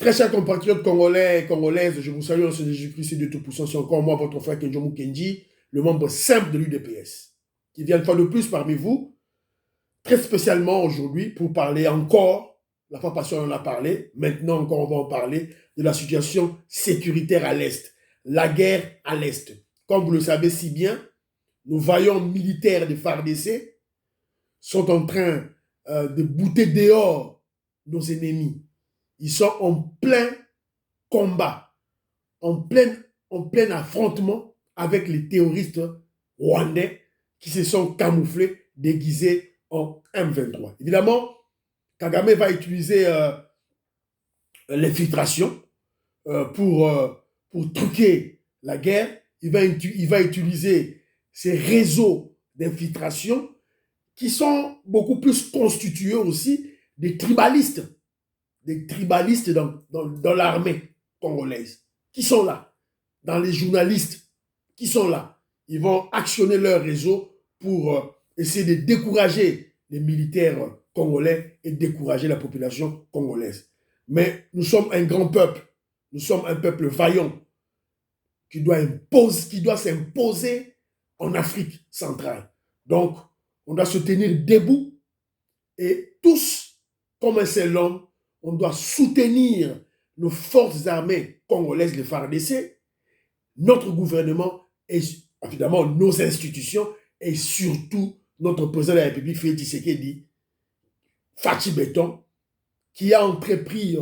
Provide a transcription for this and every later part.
Très chers compatriotes congolais et congolaises, je vous salue en ce Jésus-Christ de Tout-Puissant. C'est encore moi, votre frère Kenjo Mukendi, le membre simple de l'UDPS, qui vient une fois de plus parmi vous, très spécialement aujourd'hui, pour parler encore, la fois passée on en a parlé, maintenant encore on va en parler, de la situation sécuritaire à l'Est, la guerre à l'Est. Comme vous le savez si bien, nos vaillants militaires de FARDC sont en train de bouter dehors nos ennemis. Ils sont en plein combat, en plein affrontement avec les terroristes rwandais qui se sont camouflés, déguisés en M23. Évidemment, Kagame va utiliser l'infiltration pour truquer la guerre. Il va utiliser ces réseaux d'infiltration qui sont beaucoup plus constitués aussi des tribalistes dans l'armée congolaise, qui sont là, dans les journalistes, qui sont là. Ils vont actionner leur réseau pour essayer de décourager les militaires congolais et décourager la population congolaise. Mais nous sommes un grand peuple, nous sommes un peuple vaillant qui doit s'imposer en Afrique centrale. Donc, on doit se tenir debout et tous, comme un seul homme, on doit soutenir nos forces armées congolaises, les FARDC, notre gouvernement et évidemment nos institutions et surtout notre président de la République, Félix Tshisekedi, Fachi Béton, qui a entrepris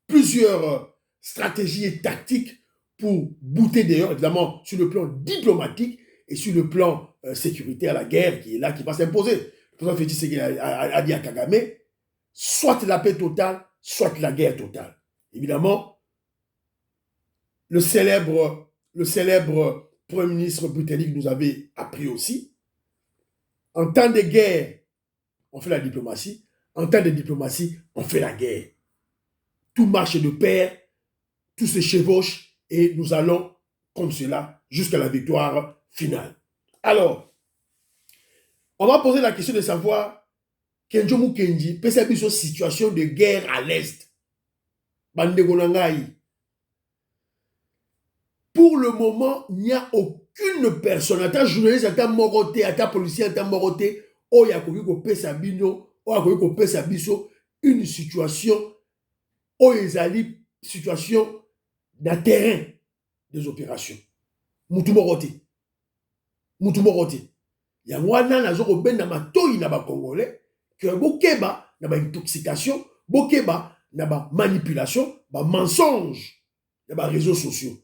plusieurs stratégies et tactiques pour bouter dehors, évidemment sur le plan diplomatique et sur le plan sécuritaire, la guerre qui est là, qui va s'imposer. Le président Félix Tshisekedi a dit à Kagame, soit la paix totale, soit la guerre totale. Évidemment, le célèbre Premier ministre britannique nous avait appris aussi, en temps de guerre, on fait la diplomatie, en temps de diplomatie, on fait la guerre. Tout marche de pair, tout se chevauche et nous allons comme cela jusqu'à la victoire finale. Alors, on va poser la question de savoir Kenjo Mukendi peut s'habiller sur situation de guerre à l'Est. Pour le moment, il n'y a aucune personne, à ta journaliste, à ta moroté, à ta policier, à ta moroté, une situation situation d'un terrain des opérations. Moutoumoroté. Il y a un na matoi na ba Congolais que bokeba na ba intoxication, bokeba na ba manipulation, ba mensonge na ba réseaux sociaux.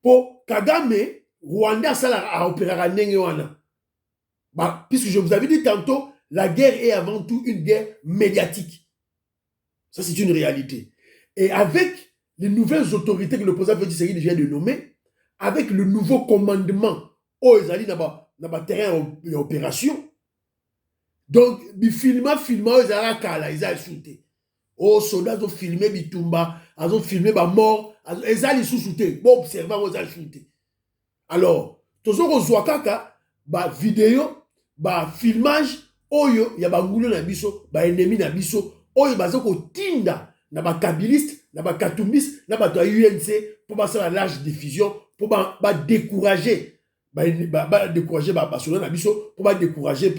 Pour Kagame, Rwanda a opéré à Nengewana. Puisque je vous avais dit tantôt, la guerre est avant tout une guerre médiatique. Ça, c'est une réalité. Et avec les nouvelles autorités que le président Félix Tshisekedi vient de nommer, avec le nouveau commandement aux Ezali dans le terrain d'opération, donc, ils filment ils ont shooté. Oh, soldats ont filmé Bitumba, ils ont filmé ma mort, ils ont shooté. Bon, observant, ils ont shooté. Alors, tous ceux qui ont kaka, vidéo, filmage, oyo, y a ba ngulo na biso, ennemi na biso, oyo bazoko tinda na ba kabiliste, na ba katumbiste, na ba UNC pour passer à la large diffusion, pour décourager, décourager soldats na biso, pour décourager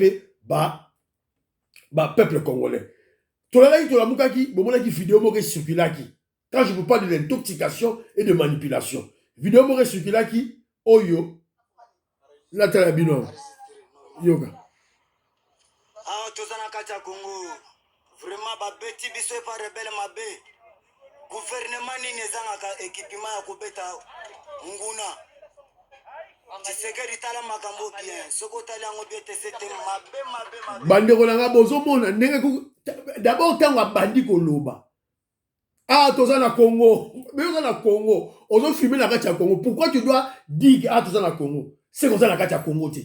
peuple congolais. Vidéo circulaki. Quand je vous parle de l'intoxication et de manipulation, vidéo circulaki, oyo, la talabino, yoga. Ah, tozana kati ya Congo. Vraiment ba beti biso pa rebelle mabe. Gouvernement nini ezanga équipement ya kobeta nguna. Tshisekedi tala makambo bien. Soko tala ngo biete c'était mabe. Bandeko langa bozomona ndenge d'abord tanga bandi koloba. Ah, tozana Congo. Mais tozana Congo. Ozo filmer la kati ya Congo. Pourquoi tu dois dire ah tozana Congo? C'est comme ça la kati ya Congo te.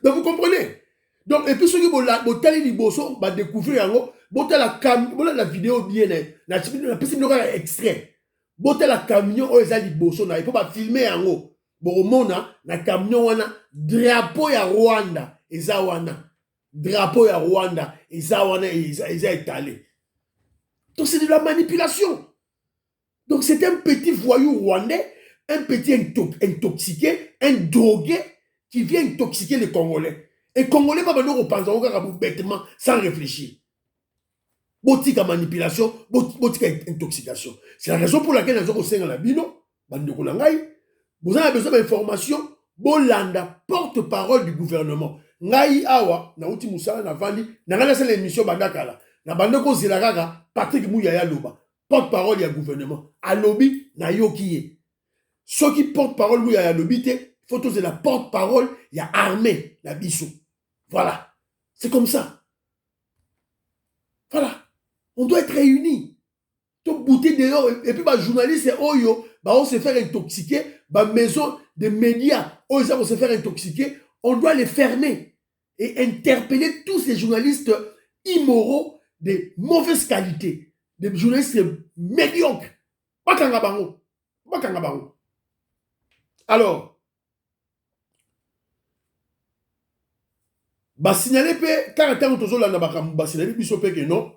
Donc vous comprenez? Donc, et puis ceux qui vont tali liboso, va découvrir yango, la vidéo bien, la petite extrait. Bote la camion, oh, eza liboso, il faut pas filmer yango. Boromona, la camion wana, drapeau ya Rwanda, eza wana. Drapeau ya Rwanda, eza wana, eza étalé. Donc c'est de la manipulation. Donc c'est un petit voyou rwandais, un petit intoxiqué, un drogué qui vient intoxiquer les Congolais. Et les Congolais ne vont pas penser bêtement, sans réfléchir. Botika manipulation, botika intoxication. C'est la raison pour laquelle nous avons au la bino, vous avez besoin d'informations, bolanda, porte-parole du gouvernement. Ngai awa, na uti musala na vandi, na ngana c'est l'émission bandakala. Na bandako zilagaga, Patrick Mouyaya Loba, porte-parole du gouvernement. Alobi na yokiye. Ceux qui porte-parole Mouyaya Lobi te, photos de la porte-parole, il y a armée, la biso. Voilà. C'est comme ça. Voilà. On doit être réunis. Tout bouter dehors. Et puis, les journalistes, on se faire intoxiquer. Les maisons de médias, on se faire intoxiquer. On doit les fermer. Et interpeller tous ces journalistes immoraux de mauvaise qualité. Des journalistes médiocres. Alors, signaler que non.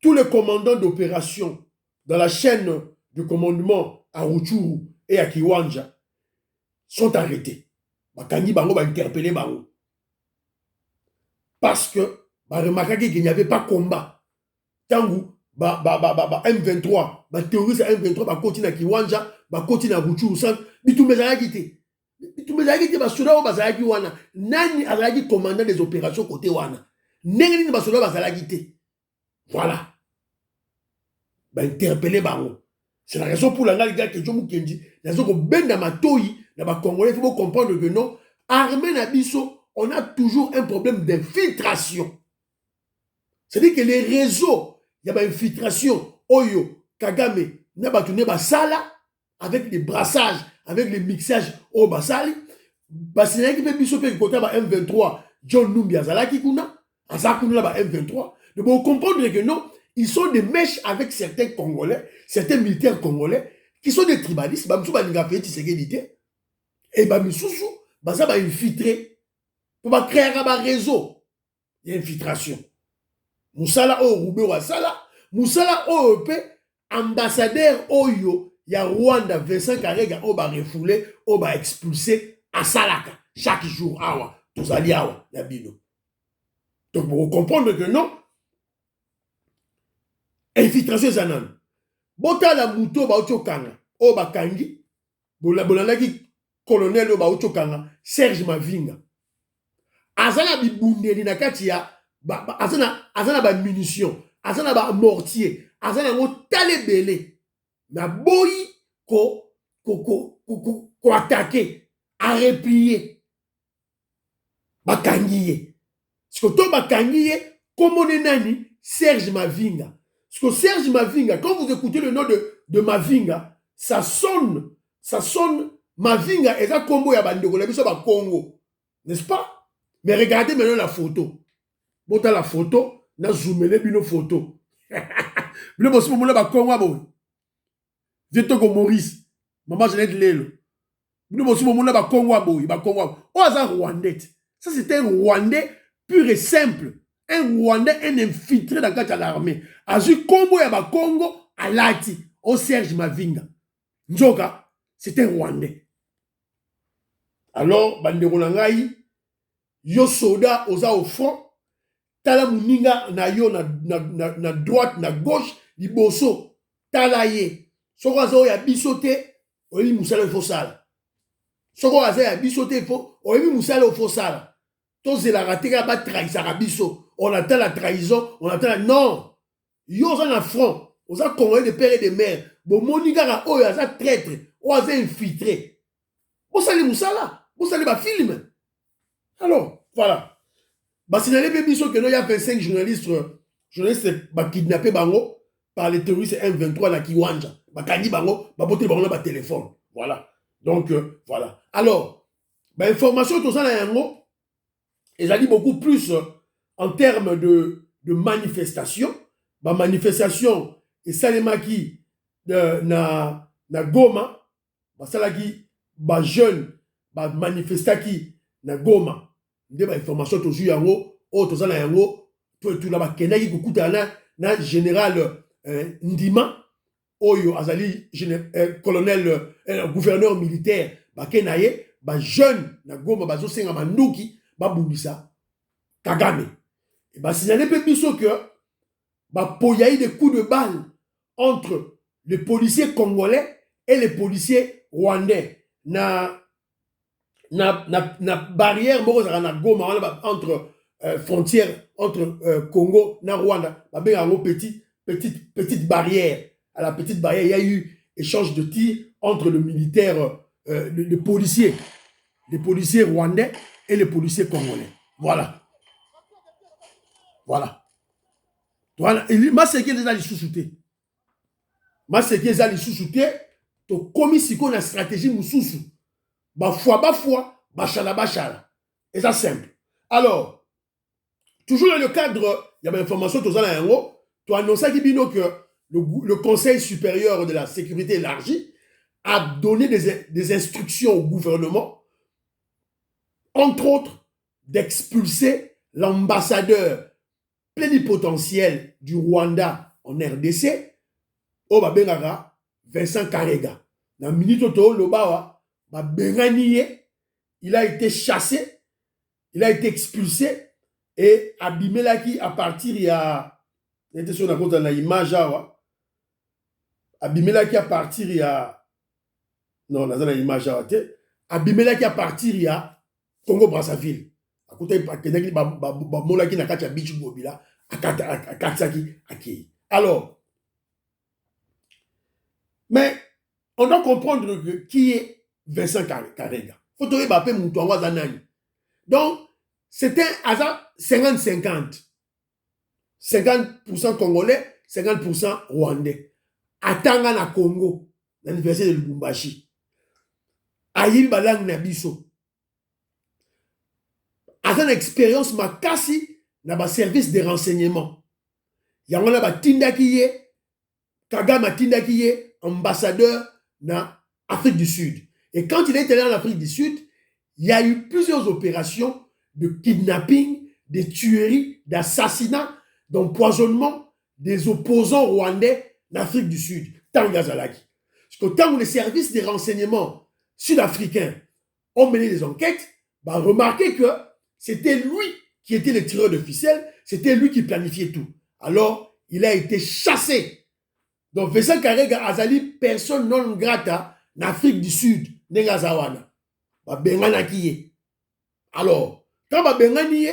Tous les commandants d'opération dans la chaîne de commandement à Rutshuru et à Kiwanja sont arrêtés. Bakangi bango ba interpellé bango. Parce que remarqué qu'il n'y avait pas combat. Tangu M23, terroriste M23 continue à Kiwanja, continue à Rutshuru sans bitumé zalaki. Bitumé zalaki basoda bazalaki wana. Nani azalaki commandant des opérations côté wana. Nengeni basoda bazalaki. Voilà. Interpeller bango. C'est la raison pour laquelle les gars que Jomu Kendi, les autres ben dans ma toyi, dans ma Congolais, il faut comprendre que non, armée Nabiso, on a toujours un problème d'infiltration. C'est-à-dire que les réseaux, il y a une infiltration. Oyo, Kagame, Nabatune Basala, avec les brassages, avec les mixages au Basali. Basile qui fait Biso qui côté M23, John Numbi Azalaki Kuna, Azakuna M23. Donc on comprend que non, ils sont des mèches avec certains Congolais, certains militaires congolais, qui sont des tribalistes, et Bamisusu, ça va infiltrer, pour créer un réseau. Il y a infiltration. Moussala o Roubé Wasala, Moussala o EP, ambassadeur Oyo, il y a Rwanda, Vincent Karega, on va refouler, on va expulser à Salaka, chaque jour, awa, tous alliés awa, la bino. Donc pour comprendre que non, infiltration zanan. Bota la muto ba ochokanga. O bakangi. Bolalaki colonel o ba ochokanga. Serge Mavinga. Azana bibundeli na kati ya azana ba munitions. Azana ba mortier. Azana ngo talebele. Na boyi ko attaquer, à replier. Bakangiye. Ce que to bakangiye comme on est nani Serge Mavinga. Parce que Serge Mavinga, quand vous écoutez le nom de Mavinga, ça sonne Mavinga et ça combo ya bandeko la biso ba Congo. N'est-ce pas? Mais regardez maintenant la photo. Bota la photo, na zoomele bino photo. Bino bosi mo ba Congo abo. Vito ko Maurice. Maman Jeanette Lelo. Bino bosi mo ba Congo abo, ba Congo. Oh ça Rwandais. Ça c'était un Rwandais pur et simple. Un Rwandais, un infiltré dans l'armée. Azu Kombo Yaba Congo, à Lati, au Serge Mavinga. Njoka, c'est un Rwandais. Alors, Bandero Langai, yo soda oza au front, tala muninga na yo na droite, na gauche, di boso, tala ye. Soko aza ya bisote, oyebi musala il faut sala. Soko aza ya bisote, oyebi musala il faut sala. Tous la raté ba trahisa biso. On attend la trahison, on attend la... Non! Yo sont en front. On a congolais de père et de mère. Bon, Monika, oh, il y a traître. Oh, il y a infiltré. Vous savez, Moussala. Vous savez, ma film. Alors, voilà. Bah, si vous avez vu que il y a 25 journalistes kidnappés par les terroristes M23 à Kiwanja. Bah, Kandi Bango, bah, boté Bango, bah, téléphone. Voilà. Donc, voilà. Alors, bah, information, tout ça, là, et ça dit beaucoup plus en termes de manifestation. Ma manifestation, et Salemaki na Goma, Salaki, jeune, manifestaki na Goma. Des informations, tout yango, autres yango, tout là-bas, Kenaki, Koukoutana, na général Ndima, Oyo, Azali, colonel, gouverneur militaire, Bakenaye, jeune, na Goma, bazo senga manduki, Bundisa, Kagame. Et signalé peu plus que, il y a eu des coups de balle entre les policiers congolais et les policiers rwandais. Na barrière, na Goma, entre frontières, entre Congo et Rwanda, petite barrière. À la petite barrière, il y a eu échange de tirs entre le militaire, les policiers rwandais et les policiers congolais. Voilà. Voilà. Voilà. Et moi, c'est qu'il y a les sous-soutés. Moi, c'est qu'il y a les sous-soutés. Tu commis si qu'on a stratégie moussoussou. Bafoua, bachala. Et ça, simple. Alors, toujours dans le cadre, il y a une information, tu as annoncé que le Conseil supérieur de la sécurité élargie a donné des instructions au gouvernement, entre autres, d'expulser l'ambassadeur plénipotentiel du Rwanda en RDC, Obabengara, Vincent Karega. Dans la minute il a été chassé, il a été expulsé et Abimelaki à partir il y a l'image Abimelaki à partir il y a non dans l'image Abimelaki à partir il y a Congo Brazzaville à côté molaki na kati ya bichu bobila akatsaki aki. Alors mais on doit comprendre qui est Vincent Karega. Faut trouver Bappé Moutouanga Zanani. Donc c'est un hasard 50-50. 50% congolais, 50% rwandais. Atanga na Congo, dans l'université de Lubumbashi. Aïe balang na biso. Azan expérience makasi na ba service de renseignement. Yangona ba tindakiye, Kagame tindakiye, ambassadeur na Afrique du Sud. Et quand il est allé en Afrique du Sud, il y a eu plusieurs opérations de kidnapping, de tueries, d'assassinats, d'empoisonnement des opposants rwandais d'Afrique du Sud. Tangazalaki. Parce que tant que les services de renseignement sud-africains ont mené des enquêtes, remarquez que c'était lui qui était le tireur de ficelle, c'était lui qui planifiait tout. Alors, il a été chassé. Donc, Vincent Karega Azali, personne non grata en Afrique du Sud, Nengazawana. Alors, quand Bengani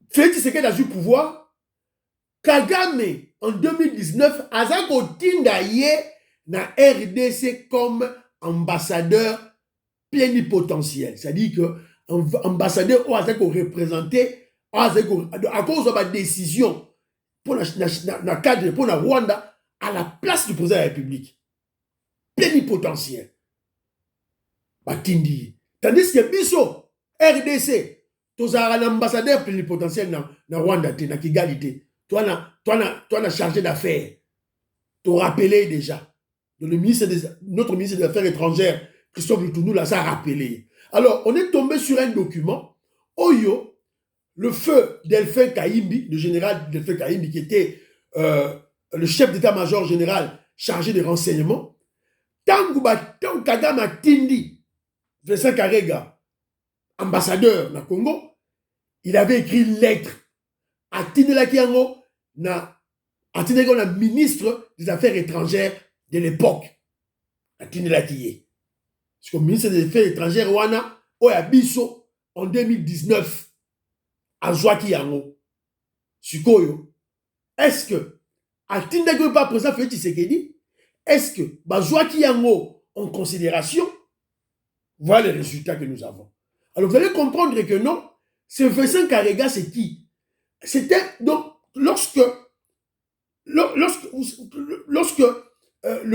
Félix Tshisekedi a eu pouvoir, Kagame, en 2019, a tindaye na RDC comme ambassadeur plénipotentiel. C'est-à-dire que ambassadeur a représenté à cause de la décision pour la cadre pour la Rwanda à la place du président de la République. Plénipotentiel. Batindi. Tandis que Bisso, RDC, tu as un ambassadeur plénipotentiel dans Rwanda, dans Kigali. Tu as chargé d'affaires. Tu as rappelé déjà. Notre ministre des Affaires étrangères, Christophe Lutonou, l'a rappelé. Alors, on est tombé sur un document. Oyo, le feu Delphin Kaimbi, le général Delphin Kaimbi, qui était le chef d'état-major général chargé des renseignements, tant Kagame a tindi, Vincent Karega, ambassadeur na Congo, il avait écrit une lettre à Tinelakiango, na ministre des Affaires étrangères de l'époque, à Tinelakiye. Parce que le ministre des Affaires étrangères, Wana, Oyabiso, en 2019, à Zouakiyango, Sukoyo, est-ce que, à Tinelakiye pas présent, Félix Tshisekedi, est-ce que, Zouakiyango, en considération, voilà les résultats que nous avons. Alors vous allez comprendre que non, ce Vincent Karega, c'est qui? C'était donc lorsque le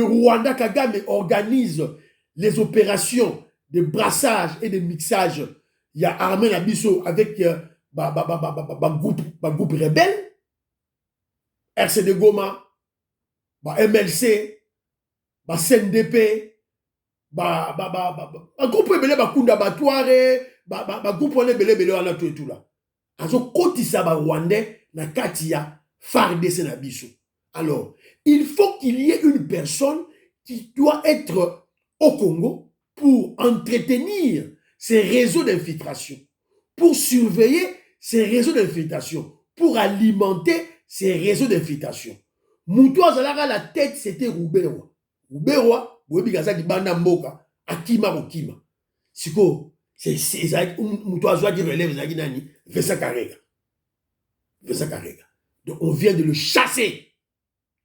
Rwanda Kagame organise les opérations de brassage et de mixage, il y a Armé Nabiso avec groupe rebelle, RCD Goma, MLC, CNDP, groupe rebelle Bakunda Batware, groupe rebelle wana tout et tout là. Azo kotisa ba Rwandais na katia FARDC na biso. Alors, il faut qu'il y ait une personne qui doit être au Congo pour entretenir ces réseaux d'infiltration, pour surveiller ces réseaux d'infiltration, pour alimenter ces réseaux d'infiltration. Moutoua Zalara, la tête, c'était Rouberoa. Rouberoa, Bouébi Gazaki Banda Mboka, Akima Okima. Siko, c'est Moutoua Zoua qui relève Zaki Nani, Vesa Karega. Vesa Karega. Donc on vient de le chasser.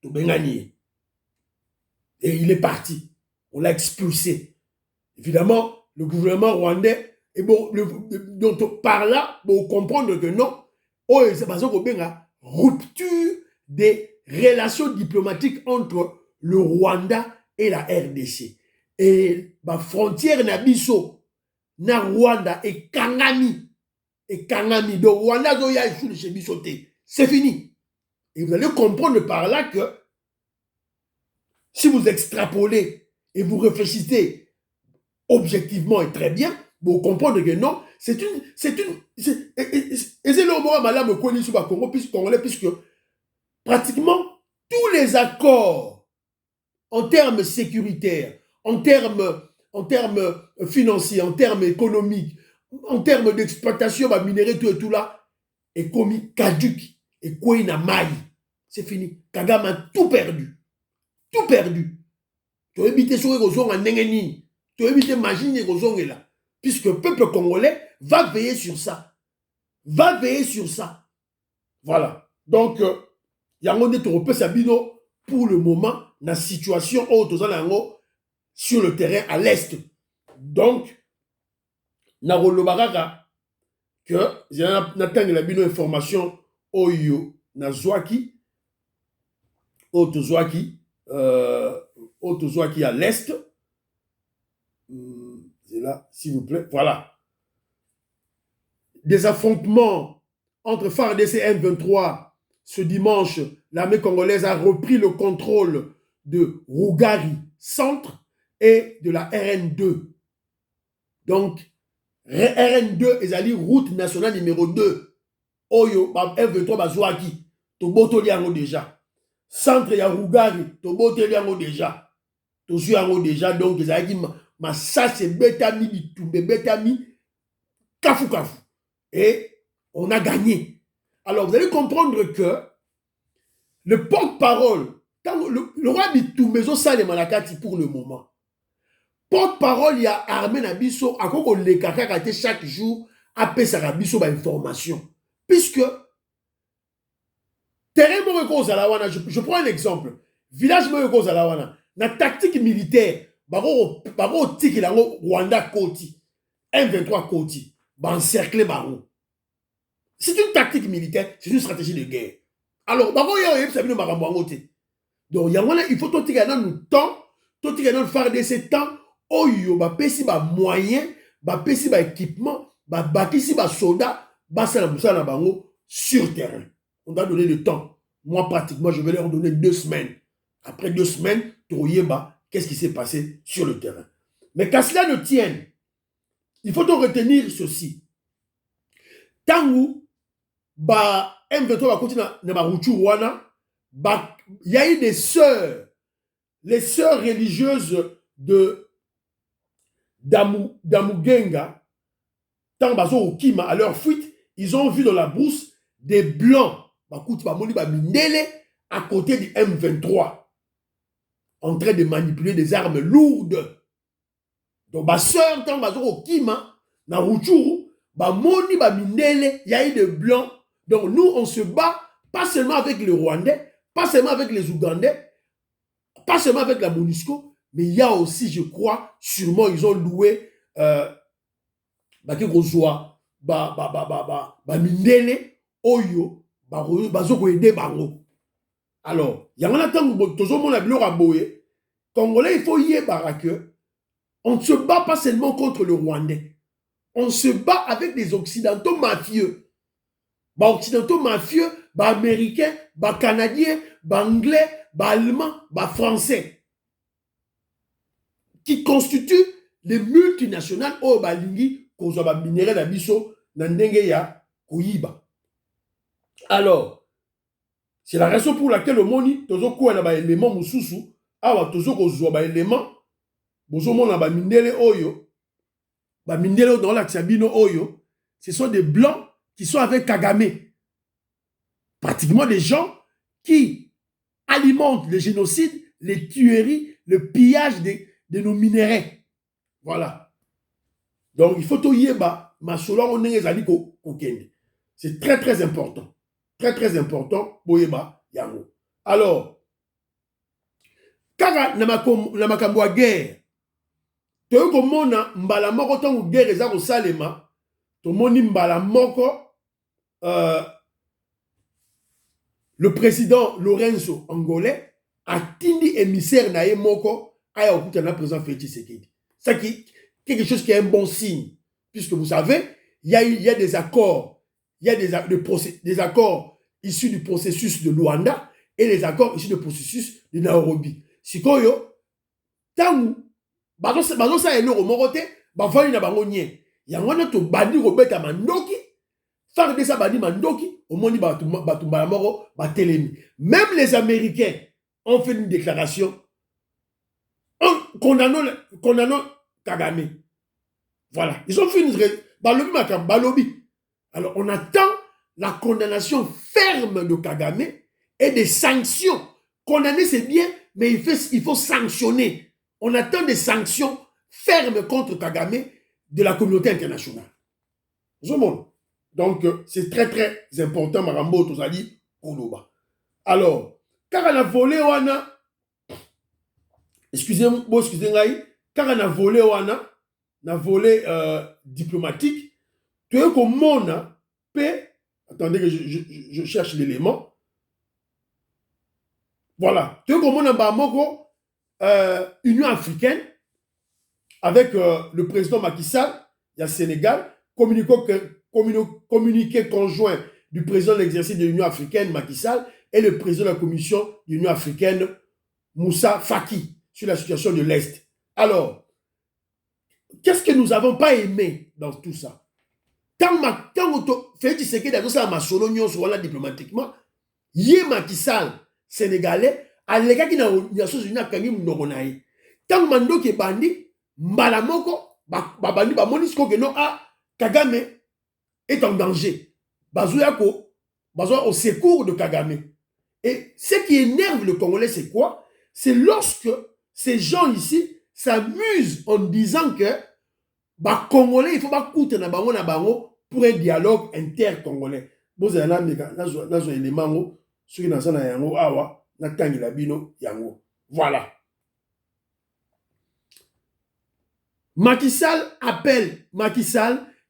De Bengani. Et il est parti. On l'a expulsé. Évidemment, le gouvernement rwandais, et bon, donc par là, bon, comprendre que non, oh, c'est parce qu'on a rupture des relations diplomatiques entre le Rwanda et la RDC. Et la frontière Nabiso, na Rwanda et Kangami. Et Kangami, donc Rwanda, c'est fini. Et vous allez comprendre par là que si vous extrapolez et vous réfléchissez objectivement et très bien, vous comprenez que non, et c'est le moment où madame Kony sur le Congo, puisque pratiquement tous les accords en termes sécuritaires, en termes financiers, en termes économiques, en termes d'exploitation, bah, minerais, tout et tout là, est commis caduc et quoi il n'a maille. C'est fini. Kagame a tout perdu. Tout perdu. Tu as évité sur les raisons en Nengenini. Tu as évité machine les raisons là. Puisque le peuple congolais va veiller sur ça. Va veiller sur ça. Voilà. Donc, il y a un peu Sabino pour le moment, dans la situation sur le terrain à l'est. Donc, Narolo Baraka, que j'attends la bino information Oyo Nazwaki, Otozwaki à l'est. C'est là, s'il vous plaît. Voilà. Des affrontements entre FARDC et M23 ce dimanche. L'armée congolaise a repris le contrôle de Rougari centre et de la RN2. Donc, RN2 est route nationale numéro 2. Oyo, M23 Bazouaki. Toboto liango déjà. Centre ya Rougari, Toboto liango déjà. Tosu yango déjà. Donc, ils ont dit, ma ça c'est Betami, Bitumbe, Betami, Kafu Kafu. Et on a gagné. Alors, vous allez comprendre que le porte-parole, le roi Bitumbezo Sale Malakati pour le moment, porte-parole, il y a Armé Nabiso, à quoi les kakakate chaque jour, après ça Nabiso, information. Puisque, terrain Moreko Zalawana, je prends un exemple. Village Moreko Zalawana, la tactique militaire, Baro Tiki Lango, Rwanda Koti, M23 Koti, encercler Baro. C'est une tactique militaire, c'est une stratégie de guerre. Alors, Baro Yo, ça vient de Maramboangote. Donc, il faut tout tirer dans le temps, tout tirer dans le phare de ce temps, Oyo, ba pesi ba moyen, ba pesi ba équipement, ba bakisi ba soldat, ba sala musala bango sur terrain. On doit donner le temps. Moi, pratiquement, je vais leur donner 2 semaines. Après 2 semaines, qu'est-ce qui s'est passé sur le terrain. Mais qu'à cela ne tienne, il faut donc retenir ceci. Tangu, ba M23 va continuer na baruchu wana, ba il y a eu des sœurs, les sœurs religieuses de Damugenga, tant bazo okima à leur fuite, ils ont vu dans la brousse des blancs, à côté du M23, en train de manipuler des armes lourdes. Donc, ma soeur, tant bazo okima, na Ruchuru, moni mindele, il y a eu des blancs. Donc, nous, on se bat, pas seulement avec les Rwandais, pas seulement avec les Ougandais, pas seulement avec la MONUSCO, mais il y a aussi, je crois, sûrement, ils ont loué mindele, oyo, bazoko ede bango. Alors, il y a un temps où toujours la bleu raboye, Congolais, il faut y avoir que on ne se bat pas seulement contre le Rwandais. On se bat avec des Occidentaux mafieux. Occidentaux mafieux, Américains, Canadiens, Anglais, Allemands, Français. Qui constituent les multinationales au balingi, qu'on soit minéraux d'abisso, n'andenge ya kuyiba. Alors, c'est la raison pour laquelle le moni, tozo quoi na ba élément mususu, awa tozo ko zo ba élément, bozo mona ba mindele oyo, ba mindele dans la Tsiabino oyo, ce sont des blancs qui sont avec Kagame. Pratiquement des gens qui alimentent le génocide, les tueries, le pillage de nos minéraux. Voilà. Donc, il faut tout yeba, ma solo on est ezali ko kende. C'est très très important. Très très important pour yeba yango. Alors, kaka na makambo ya guerre, to ko mona mbala moko tango guerre eza ko salema, to moni mbala moko le président Lorenzo Angolais a tindi émissaire na ye moko aya okuta na président Félix Tshisekedi. Ça qui quelque chose qui est un bon signe, puisque vous savez, il y a des accords, il y a des accords issus du processus de Luanda et les accords issus du processus de Nairobi. Sikoyo, tangu, bazo sa eloko moko te, bafali na bango nye. Yango na to bandi robeta mandoki, faire de ça bandi mandoki, au moni batumbala moko, batelemi. Même les Américains ont fait une déclaration condamnant Kagame. Voilà. Ils ont fait une balobi. Alors, on attend la condamnation ferme de Kagame et des sanctions. Condamner, c'est bien, mais il faut sanctionner. On attend des sanctions fermes contre Kagame de la communauté internationale. Donc, c'est très, très important, Marambo Tozali, Koloba. Alors, car on a volé, excusez-moi, car on a volé, na volet diplomatique, tu es comme mon paix. Attendez que je cherche l'élément. Voilà. Tu es comme mon Union africaine avec le président Macky Sall, il y a Sénégal, communiqué conjoint du président de l'exercice de l'Union africaine Macky Sall et le président de la commission de l'Union africaine Moussa Faki sur la situation de l'Est. Alors, qu'est-ce que nous n'avons pas aimé dans tout ça? Quand Félix Tshisekedi a dit ça à Masolo diplomatiquement, yé Macky Sall, Sénégalais, à l'égal qui n'a pas eu tant mando qui bandi, mbalamoko, bandi, monisco que non, Kagame est en danger. Bazouyako, au secours de Kagame. Et ce qui énerve le Congolais, c'est quoi? C'est lorsque ces gens ici s'amusent en disant que Congolais, il faut pas coûter na bango pour un dialogue inter-congolais. Vous avez un élément, ceux qui n'ont pas yango awa, na tangi la bino yango. Voilà. Macky Sall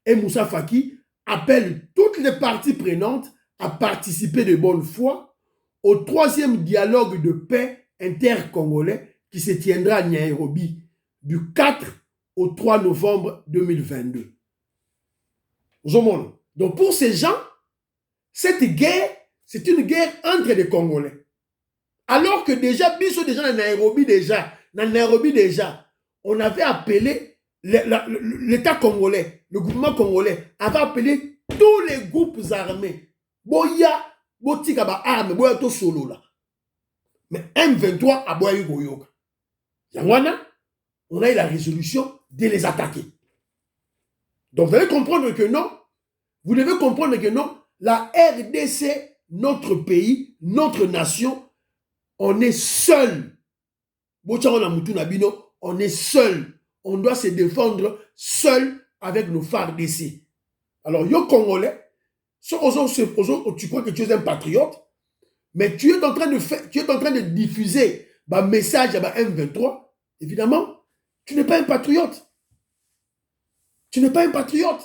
et Moussa Faki appellent toutes les parties prenantes à participer de bonne foi au troisième dialogue de paix inter-congolais qui se tiendra à Nairobi du 4 au 3 novembre 2022. Donc pour ces gens, cette guerre, c'est une guerre entre les Congolais. Alors que déjà, dans Nairobi déjà, on avait appelé l'État congolais, le gouvernement congolais avait appelé tous les groupes armés. Boya, botika ba arme, boya to solo là. Mais M23 a boya yugoyoka. Yangwana, on a eu la résolution de les attaquer. Donc vous allez comprendre que non, vous devez comprendre que non, la RDC, notre pays, notre nation, on est seul. On est seul. On doit se défendre seul avec nos FARDC. Alors, yo Congolais, tu crois que tu es un patriote, mais tu es en train de diffuser un message à M23. Évidemment, tu n'es pas un patriote. Tu n'es pas un patriote,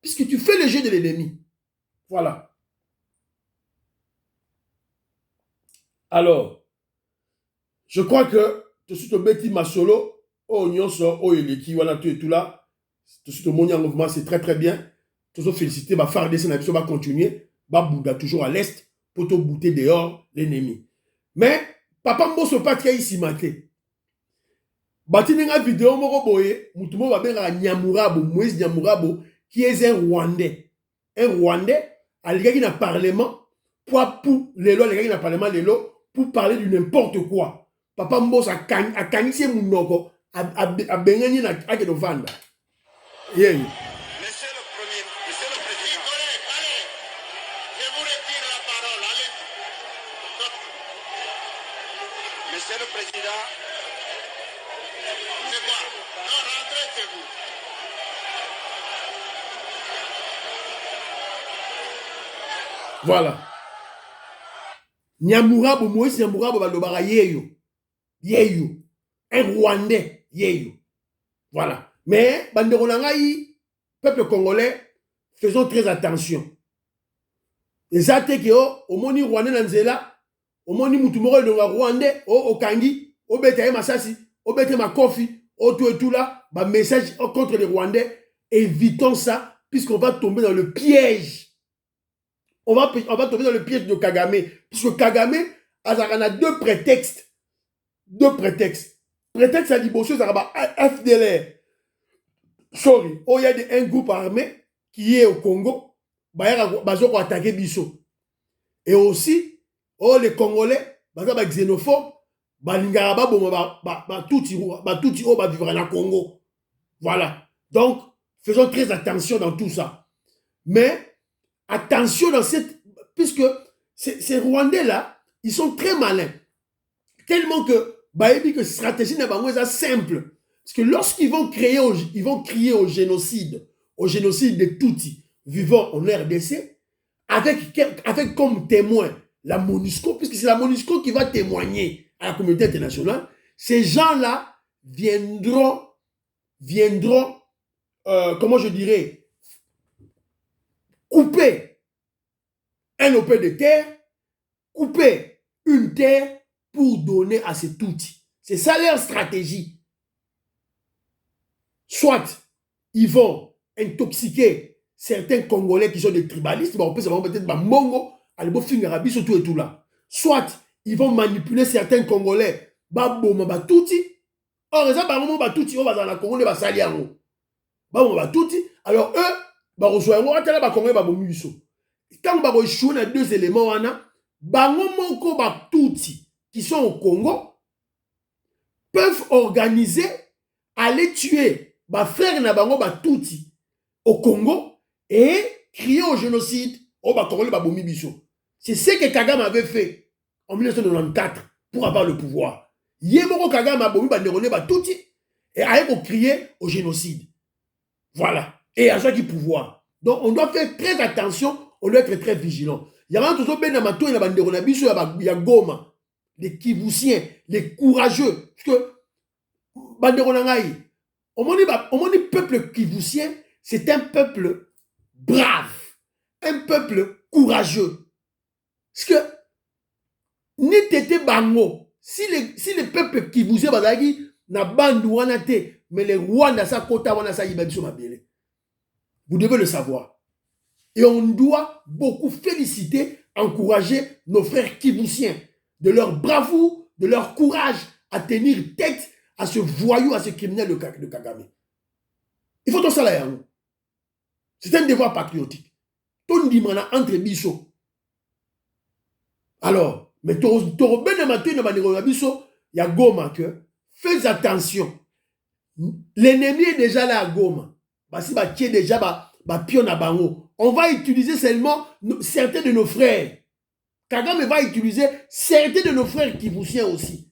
puisque tu fais le jeu de l'ennemi. Voilà. Alors, je crois que tout de suite au Betty Masolo, oh nyonso, oh eleki, voilà tout et tout là, tout de suite au mouvement, c'est très très bien. Toujours féliciter, bah FARDC va continuer, bah Bouddha toujours à l'est, pour te bouter dehors l'ennemi. Mais papa Mbosso pas très ici maté. Batininga vidéo moko boye, mutumo ba benga Nyamurabo, Moïse Nyamurabo, qui est un Rwandais. Un Rwandais, à l'égard d'un parlement, pour les lois, les gars, dans le parlement, les lois, pour parler de n'importe quoi. Papa Mbos a kanisi mounoko, a bengani na ake de vanda. Yeah. Monsieur le Premier, Monsieur le Président. Allez, je vous retire la parole, allez. Monsieur le Président. C'est quoi? Non, rentrez chez vous. Voilà. Nyamurabo, Moïse Nyamurabo, balobara yeyo. Yeyo. Un Rwandais, yeyo. Voilà. Mais, banderonangaï, peuple congolais, faisons très attention. Et ça, c'est que, au moni Rwandais nanzela, au moni mutumoro de Rwandais, au Kangi, au Betaye Masasi, au Betaye Makofi, au tout et tout là, bah, message contre les Rwandais, évitons ça, puisqu'on va tomber dans le piège. On va tomber dans le piège de Kagame. Puisque Kagame a deux prétextes. Deux prétextes. Prétexte à l'Ibosso, ça va FDLR. Sorry. Oh, il y a un groupe armé qui est au Congo. Ils ont attaqué Bisso. Et aussi, oh, les Congolais, ils sont xénophobes. Tout vivre dans le Congo. Voilà. Donc, faisons très attention dans tout ça. Mais, attention dans cette... Puisque ces Rwandais-là, ils sont très malins. Tellement que, que stratégie n'est pas simple. Parce que lorsqu'ils vont crier au génocide des Tutsis vivant en RDC, avec comme témoin la MONUSCO, puisque c'est la MONUSCO qui va témoigner à la communauté internationale, ces gens-là viendront, comment je dirais, couper un lopin de terre, couper une terre pour donner à ces Tutsis. C'est ça leur stratégie. Soit ils vont intoxiquer certains Congolais qui sont des tribalistes, on peut savoir peut-être Mongo, Arabi, surtout et tout là. Soit ils vont manipuler certains Congolais, Tutsi. Or, ça, par moment, Tutsi, on va dans la Congo, on va salir. Tutsi. Alors, eux, quand on a deux éléments, Tutsi qui sont au Congo peuvent organiser, aller tuer frère na bango Tutsi au Congo et crier au génocide au Congolais babomi biso. C'est ce que Kagame avait fait en 1994 pour avoir le pouvoir. Yemoko Kagame a bomi banderone Tutsi et a crié au génocide. Voilà. Et à chaque pouvoir. Donc on doit faire très attention, on doit être très vigilant. Il y a un toujours ben na mato na banderone biso ya Goma, les Kivusiens, les courageux, parce que banderone ngai au peuple kivusien, c'est un peuple brave, un peuple courageux. Parce que, n'était bango, si les peuples kivusien, na bandu wana te, mais les Rwanda sa kota wana sa yibabiso mabele. Vous devez le savoir. Et on doit beaucoup féliciter, encourager nos frères kivusiens de leur bravoure, de leur courage à tenir tête à ce voyou, à ce criminel de Kagame. Il faut tout ça là. C'est un devoir patriotique. Tout le monde entre biso. Alors, mais tu il y a Goma que faites attention. L'ennemi est déjà là à Goma. On va utiliser seulement certains de nos frères. Kagame va utiliser certains de nos frères qui vous tiennent aussi.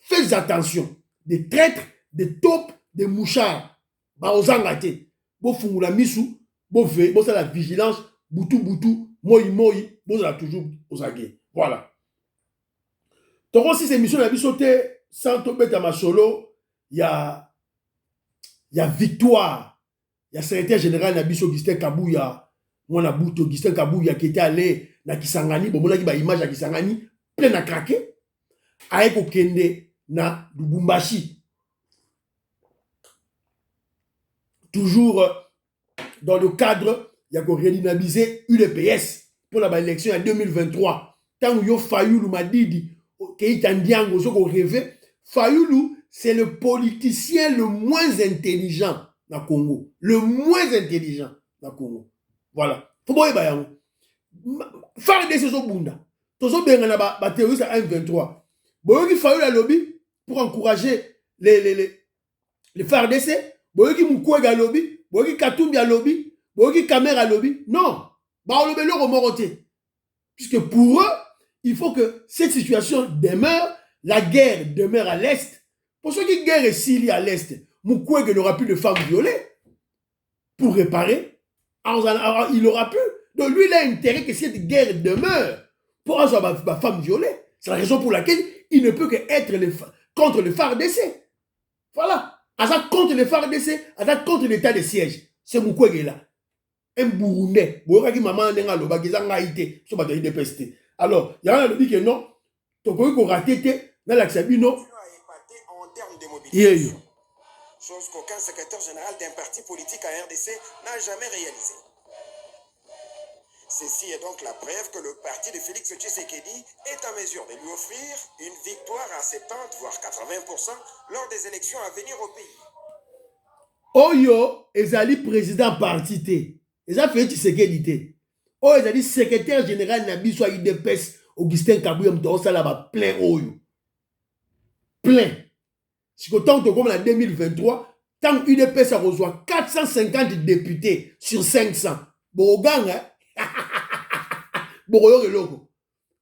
Faites attention. Des traîtres, des taupes, des mouchards. Baozangate. Bo fungula misu, bo la vigilance, boutou, moi, bo la toujours aux aguets. Voilà. Donc aussi ces missions, on a vu sauter sans tomber dans ma solo, il y a victoire. Il y a secrétaire général Nabiso Augustin Kabouya, mon abouto Augustin Kabouya qui était allé na Kisangani, bon, on a dit image à Kisangani, plein à craquer, avec Okende na Lubumbashi. Toujours dans le cadre, il y a qu'on redynamiser UDPS pour la élection en 2023. Tant que Fayoulou m'a dit, Fayoulou, c'est le politicien le moins intelligent dans le Congo. Le moins intelligent dans le Congo. Voilà. FARDC so bunda. Tozo benga na ba terroriste à M23. Boyoki Fayola lobby pour encourager les FARDC. Boyoki Mukwege lobby, boyoki Katumbi lobby, boyoki Kamera lobby. Non. Ba lobby le remoroté. Puisque pour eux, il faut que cette situation demeure, la guerre demeure à l'est. Pour ceux qui guerre s'il y a à l'est, Mukwege n'aura plus de femmes violées pour réparer. Alors, il aura plus. Donc lui, il a intérêt que cette guerre demeure pour avoir ma femme violée. C'est la raison pour laquelle il ne peut qu'être contre le FARDC. Voilà. Azak contre le FARDC, Azak contre l'état de siège. C'est Mukwege là. Un Burundais. Boyoki maman nenga loba gizanga ite. So ba de peste. Alors, il y a un qui dit que non. Tokoyi ko raté dans l'axabino. En termes de mobilisation. Chose qu'aucun secrétaire général d'un parti politique à RDC n'a jamais réalisée. Ceci est donc la preuve que le parti de Félix Tshisekedi est en mesure de lui offrir une victoire à 70 voire 80% lors des élections à venir au pays. Oyo ezali président parti te. Eza Félix Tshisekedi te. Oyo ezali secrétaire général na biso UDPS Augustin Kabuya Mutosala ba plein oyo. Plein. Si autant que comme en 2023, tant UDPS a reçu 450 députés sur 500. Boganga.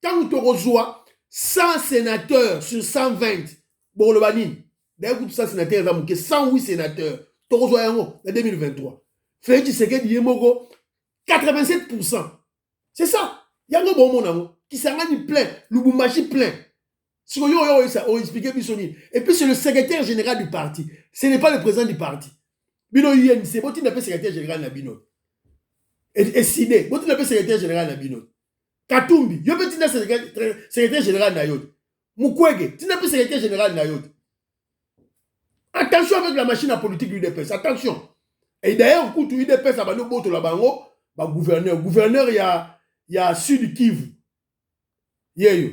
Tant que tu reçois 100 sénateurs sur 120. Bon, le banin. D'ailleurs, 100 sénateurs, 108 sénateurs. Tu reçois en 2023. Félix Tshisekedi Yemoko, 87%. C'est ça. Il y a un bon monde qui s'en plein. Lubumbashi plein. Et puis c'est le secrétaire général du parti. Ce n'est pas le président du parti. Bino INC, c'est bon, tu n'appelles secrétaire général na Bino. Et Sidé, bon, tu n'appelles secrétaire général na Bino. Katumbi, yo petit secrétaire général na Yod. Mukwege, tu n'appelles secrétaire général na Yod. Attention avec la machine à politique du UDPS, attention. Et d'ailleurs, quand tu UDPS a bano boto la bango, ba gouverneur, il y a Sud Kivu. Yeyo.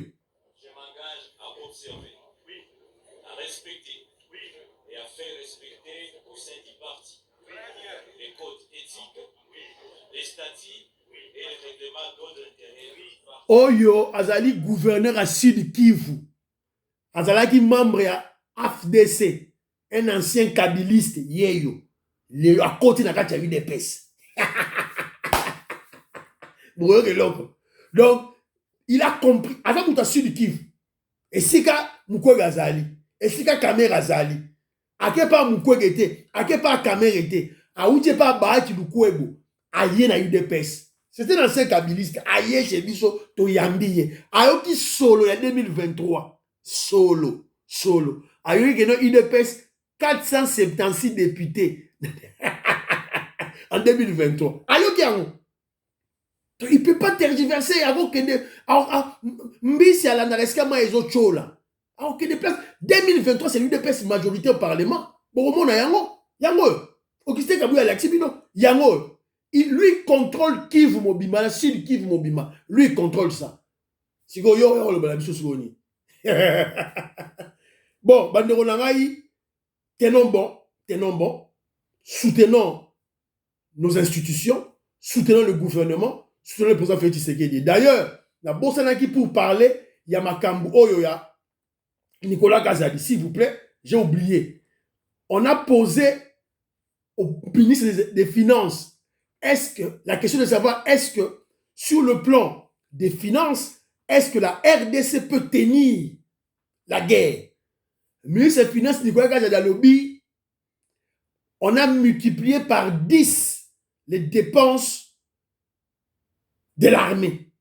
Oyo azali gouverneur à Sud Kivu. Azalaki membre à AFDC, un ancien kabiliste yeyo. Le à côté na kati ya UDPS. Donc il a compris. Avant que tu Sud Kivu. Et si ka Mukwege azali, et si ka Kamera azali. Ake pa Mukwege était, ake pa Kamera était, a outi pa Bahati Lukwebo, aye na UDPS. C'était dans un kabiliste, aye chez Biso, to yambiye. Ayoki solo, il y a 2023. Solo. Ayoki geno UDPS, 476 députés. En 2023. Ayoki yango. Il ne peut pas tergiverser avant que Mbisi à l'anareska ma ezo chola. Alors que des places 2023 c'est l'UDPS majorité au Parlement. Bon on a yango. Augustin Kabuya Laxibino yango. Lui contrôle Kivu Mobima, la Sud Kivu Mobima. Lui il contrôle ça. Siko yo le balabiso soni. Bon, bandero nangai tenons bon. Soutenons nos institutions, soutenons le gouvernement. Soutenons le président Félix Tshisekedi. D'ailleurs, la Bossanaki pour parler, il y a Makambu Oyoya, Nicolas Kazadi, s'il vous plaît, j'ai oublié. On a posé au ministre des Finances, la question de savoir, est-ce que sur le plan des finances, est-ce que la RDC peut tenir la guerre? Le ministre des Finances, Nicolas Kazadi a lobby, on a multiplié par 10 les dépenses de l'armée.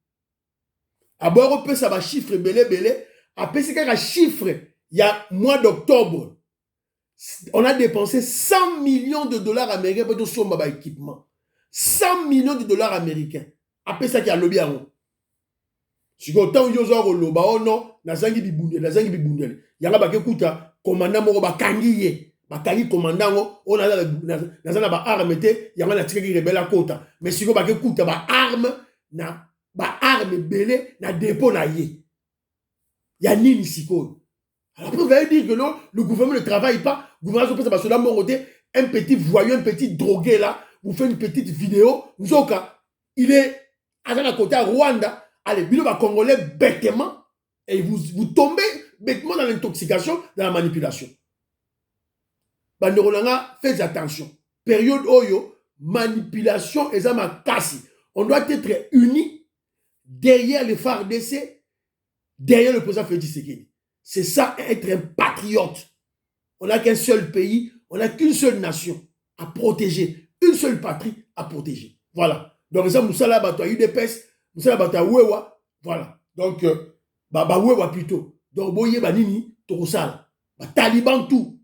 D'abord, on peut savoir chiffre belé. Après, c'est un chiffre. Il y a mois d'octobre, on a dépensé 100 millions de dollars américains pour tout son équipement. 100 millions de dollars américains. Après ça, il y a lobby à nous. Si vous avez un loba, non, nazangi bibundel. Il y a un commandant moko bakangiye. Bakangi commandant, on a ba arme te, il y a un tiré rebelle à kota. Mais si vous avez ba arme, na ba arme belé na dépôt na yé. Il y a nini siko. Alors vous allez dire que non, le gouvernement ne travaille pas. Le gouvernement peut se passer mon côté, un petit voyou, un petit drogué là, vous faites une petite vidéo, Nzoka, il est à côté à Rwanda, allez, bino va congolais bêtement, et vous tombez bêtement dans l'intoxication, dans la manipulation. Bandorolanga, faites attention. Période Oyo, manipulation et ça m'a cassé. On doit être unis derrière le FARDC, derrière le président Félix Tshisekedi. C'est ça, être un patriote. On n'a qu'un seul pays, on n'a qu'une seule nation à protéger, une seule patrie à protéger. Voilà. Donc, ça, Moussala Bato a UDPS, Moussala Bato a Wewa. Voilà. Donc, Wewa plutôt. Donc, Boye Banini, Torosala. Taliban tout.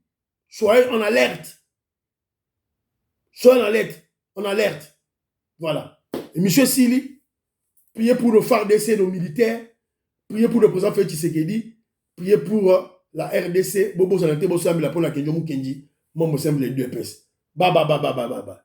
Soyez en alerte. Soyez en alerte. En alerte. Voilà. Et M. Sili, priez pour le FARDC, nos militaires. Priez pour le président Félix Tshisekedi. Priez pour la RDC. Bobo Sanate, Bobo Samila pour la Kenjo Mukendi. Moi, je me semble les deux pèses. Ba.